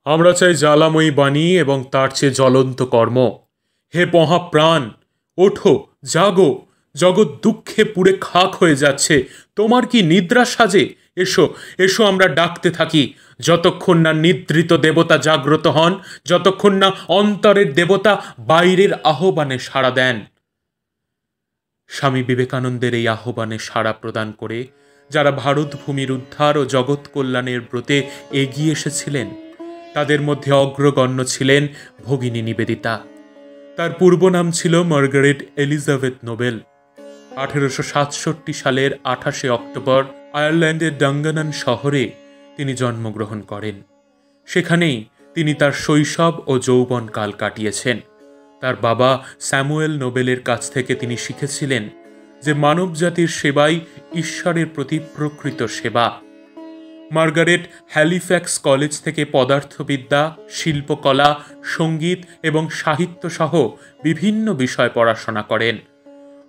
আমরা চাই জ্বালাময়ী বাণী এবং তার চেয়ে জ্বলন্ত কর্ম। হে মহাপ্রাণ, ওঠো, জাগো। জগৎ দুঃখে পুড়ে খাক হয়ে যাচ্ছে, তোমার কি নিদ্রা সাজে? এসো, এসো, আমরা ডাকতে থাকি, যতক্ষণ না নিদ্রিত দেবতা জাগ্রত হন, যতক্ষণ না অন্তরের দেবতা বাইরের আহ্বানে সাড়া দেন। স্বামী বিবেকানন্দের এই আহ্বানে সাড়া প্রদান করে যারা ভারত ভূমির উদ্ধার ও জগৎ কল্যাণের ব্রতে এগিয়ে এসেছিলেন, তাদের মধ্যে অগ্রগণ্য ছিলেন ভগিনী নিবেদিতা। তার পূর্ব নাম ছিল মার্গারেট এলিজাবেথ নোবেল। 1867 সালের 28 অক্টোবর আয়ারল্যান্ডের ডাঙ্গানান শহরে তিনি জন্মগ্রহণ করেন। সেখানেই তিনি তার শৈশব ও যৌবনকাল কাটিয়েছেন। তার বাবা স্যামুয়েল নোবেলের কাছ থেকে তিনি শিখেছিলেন যে মানবজাতির সেবাই ঈশ্বরের প্রতি প্রকৃত সেবা। মার্গারেট হ্যালিফ্যাক্স কলেজ থেকে পদার্থবিদ্যা, শিল্পকলা, সঙ্গীত এবং সাহিত্য সহ বিভিন্ন বিষয় পড়াশোনা করেন।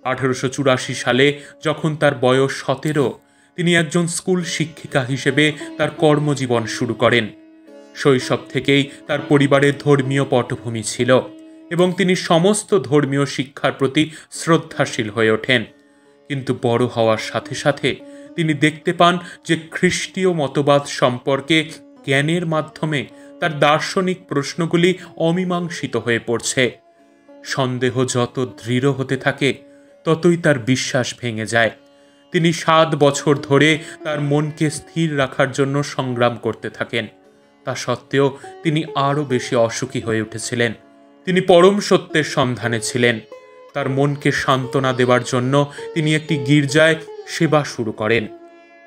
1884 সালে যখন তার বয়স 17, তিনি একজন স্কুল শিক্ষিকা হিসেবে তার কর্মজীবন শুরু করেন। শৈশব থেকেই তার পরিবারের ধর্মীয় পটভূমি ছিল এবং তিনি সমস্ত ধর্মীয় শিক্ষার প্রতি শ্রদ্ধাশীল হয়ে ওঠেন। কিন্তু বড় হওয়ার সাথে সাথে তিনি দেখতে পান যে খ্রিস্টীয় মতবাদ সম্পর্কে জ্ঞানের মাধ্যমে তার দার্শনিক প্রশ্নগুলি অমীমাংসিত হয়ে পড়ছে। সন্দেহ যত দৃঢ় হতে থাকে, ততই তার বিশ্বাস ভেঙে যায়। তিনি 7 বছর ধরে তার মনকে স্থির রাখার জন্য সংগ্রাম করতে থাকেন। তা সত্ত্বেও তিনি আরও বেশি অসুখী হয়ে উঠেছিলেন। তিনি পরম সত্যের সন্ধানে ছিলেন। তার মনকে সান্ত্বনা দেওয়ার জন্য তিনি একটি গির্জায় সেবা শুরু করেন।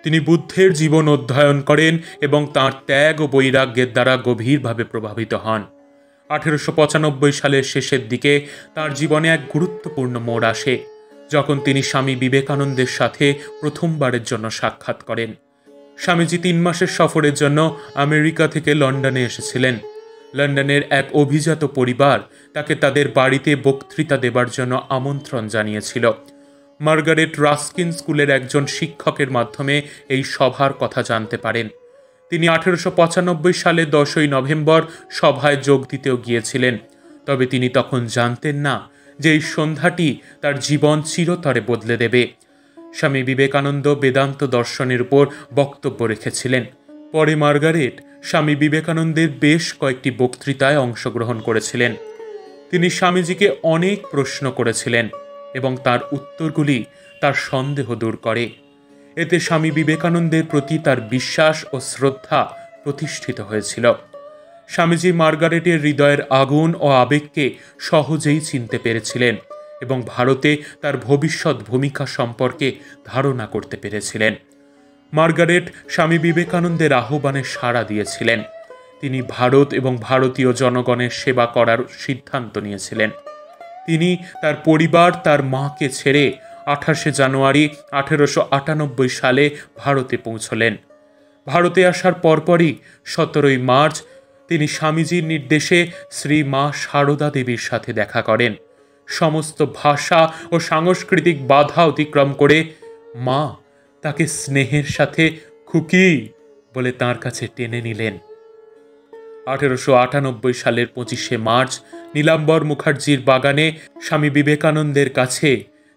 তিনি বুদ্ধের জীবন অধ্যয়ন করেন এবং তাঁর ত্যাগ ও বৈরাগ্যের দ্বারা গভীরভাবে প্রভাবিত হন। 1895 সালের শেষের দিকে তাঁর জীবনে এক গুরুত্বপূর্ণ মোড় আসে, যখন তিনি স্বামী বিবেকানন্দের সাথে প্রথমবারের জন্য সাক্ষাৎ করেন। স্বামীজি 3 মাসের সফরের জন্য আমেরিকা থেকে লন্ডনে এসেছিলেন। লন্ডনের এক অভিজাত পরিবার তাকে তাদের বাড়িতে বক্তৃতা দেবার জন্য আমন্ত্রণ জানিয়েছিল। মার্গারেট রাস্কিন স্কুলের একজন শিক্ষকের মাধ্যমে এই সভার কথা জানতে পারেন। তিনি 1895 সালে 10ই নভেম্বর সভায় যোগ দিতেও গিয়েছিলেন। তবে তিনি তখন জানতেন না যে এই সন্ধ্যাটি তার জীবন চিরতরে বদলে দেবে। স্বামী বিবেকানন্দ বেদান্ত দর্শনের উপর বক্তব্য রেখেছিলেন। পরে মার্গারেট স্বামী বিবেকানন্দের বেশ কয়েকটি বক্তৃতায় অংশগ্রহণ করেছিলেন। তিনি স্বামীজিকে অনেক প্রশ্ন করেছিলেন এবং তার উত্তরগুলি তার সন্দেহ দূর করে। এতে স্বামী বিবেকানন্দের প্রতি তার বিশ্বাস ও শ্রদ্ধা প্রতিষ্ঠিত হয়েছিল। স্বামীজি মার্গারেটের হৃদয়ের আগুন ও আবেগকে সহজেই চিনতে পেরেছিলেন এবং ভারতে তার ভবিষ্যৎ ভূমিকা সম্পর্কে ধারণা করতে পেরেছিলেন। মার্গারেট স্বামী বিবেকানন্দের আহ্বানে সাড়া দিয়েছিলেন। তিনি ভারত এবং ভারতীয় জনগণের সেবা করার সিদ্ধান্ত নিয়েছিলেন। তিনি তার পরিবার, তার মাকে ছেড়ে 28 জানুয়ারি 1898 সালে ভারতে পৌঁছলেন। ভারতে আসার পরপরই 17 মার্চ তিনি স্বামীজির নির্দেশে শ্রী মা সারদা দেবীর সাথে দেখা করেন। সমস্ত ভাষা ও সাংস্কৃতিক বাধা অতিক্রম করে মা তাকে স্নেহের সাথে খুকি বলে তাঁর কাছে টেনে নিলেন। 1898 সালের 25 মার্চ নীলাম্বর মুখার্জির বাগানে স্বামী বিবেকানন্দের কাছে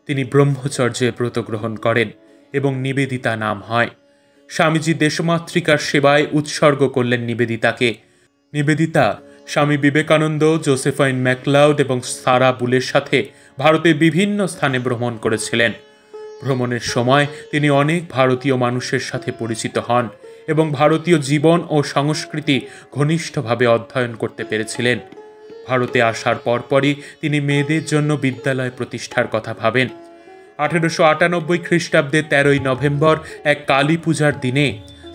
তিনি ব্রহ্মচর্যে ব্রত গ্রহণ করেন এবং নিবেদিতা নাম হয়। স্বামীজি দেশমাতৃকার সেবায় উৎসর্গ করলেন নিবেদিতাকে। নিবেদিতা স্বামী বিবেকানন্দ, জোসেফাইন ম্যাকলাউড এবং সারা বুলের সাথে ভারতের বিভিন্ন স্থানে ভ্রমণ করেছিলেন। ভ্রমণের সময় তিনি অনেক ভারতীয় মানুষের সাথে পরিচিত হন এবং ভারতীয় জীবন ও সংস্কৃতি ঘনিষ্ঠভাবে অধ্যয়ন করতে পেরেছিলেন। ভারতে আসার পরপরই তিনি মেয়েদের জন্য বিদ্যালয় প্রতিষ্ঠার কথা ভাবেন। 1898 খ্রিস্টাব্দে 13ই নভেম্বর এক কালী পূজার দিনে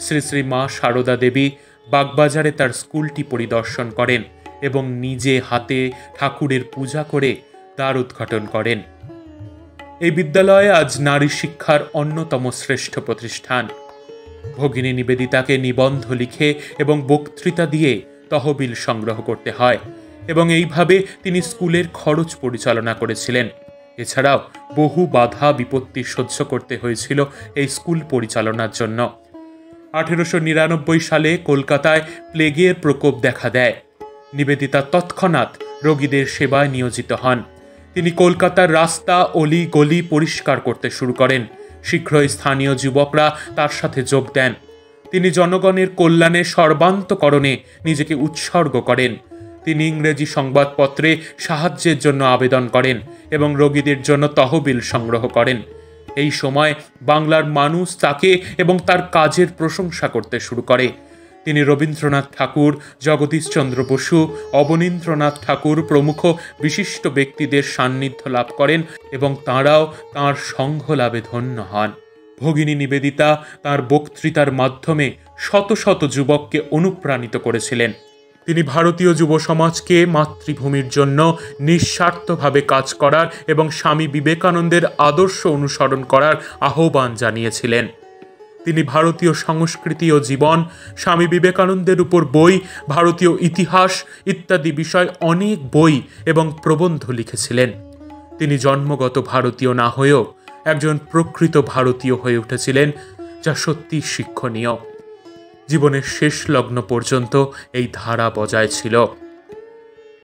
শ্রী শ্রী মা সারদা দেবী বাগবাজারে তার স্কুলটি পরিদর্শন করেন এবং নিজে হাতে ঠাকুরের পূজা করে দ্বার উদ্ঘাটন করেন। এই বিদ্যালয় আজ নারী শিক্ষার অন্যতম শ্রেষ্ঠ প্রতিষ্ঠান। ভগিনী নিবেদিতাকে নিবন্ধ লিখে এবং বক্তৃতা দিয়ে তহবিল সংগ্রহ করতে হয় এবং এইভাবে তিনি স্কুলের খরচ পরিচালনা করেছিলেন। এছাড়াও বহু বাধা বিপত্তি সহ্য করতে হয়েছিল এই স্কুল পরিচালনার জন্য। 1899 সালে কলকাতায় প্লেগের প্রকোপ দেখা দেয়। নিবেদিতা তৎক্ষণাৎ রোগীদের সেবায় নিয়োজিত হন। তিনি কলকাতার রাস্তা অলি গলি পরিষ্কার করতে শুরু করেন। শীঘ্রই স্থানীয় যুবকরা তার সাথে যোগ দেন। তিনি জনগণের কল্যাণে সর্বান্তকরণে নিজেকে উৎসর্গ করেন। তিনি ইংরেজি সংবাদপত্রে সাহায্যের জন্য আবেদন করেন এবং রোগীদের জন্য তহবিল সংগ্রহ করেন। এই সময় বাংলার মানুষ তাকে এবং তার কাজের প্রশংসা করতে শুরু করে। তিনি রবীন্দ্রনাথ ঠাকুর, জগদীশচন্দ্র বসু, অবনীন্দ্রনাথ ঠাকুর প্রমুখ বিশিষ্ট ব্যক্তিদের সান্নিধ্য লাভ করেন এবং তাঁরাও তাঁর সঙ্গ লাভে ধন্য হন। ভগিনী নিবেদিতা তাঁর বক্তৃতার মাধ্যমে শত শত যুবককে অনুপ্রাণিত করেছিলেন। তিনি ভারতীয় যুব সমাজকে মাতৃভূমির জন্য নিঃস্বার্থভাবে কাজ করার এবং স্বামী বিবেকানন্দের আদর্শ অনুসরণ করার আহ্বান জানিয়েছিলেন। তিনি ভারতীয় সংস্কৃতি ও জীবন, স্বামী বিবেকানন্দের উপর বই, ভারতীয় ইতিহাস ইত্যাদি বিষয় অনেক বই এবং প্রবন্ধ লিখেছিলেন। তিনি জন্মগত ভারতীয় না হয়েও একজন প্রকৃত ভারতীয় হয়ে উঠেছিলেন, যা সত্যি শিক্ষণীয়। জীবনের শেষ লগ্ন পর্যন্ত এই ধারা বজায় ছিল।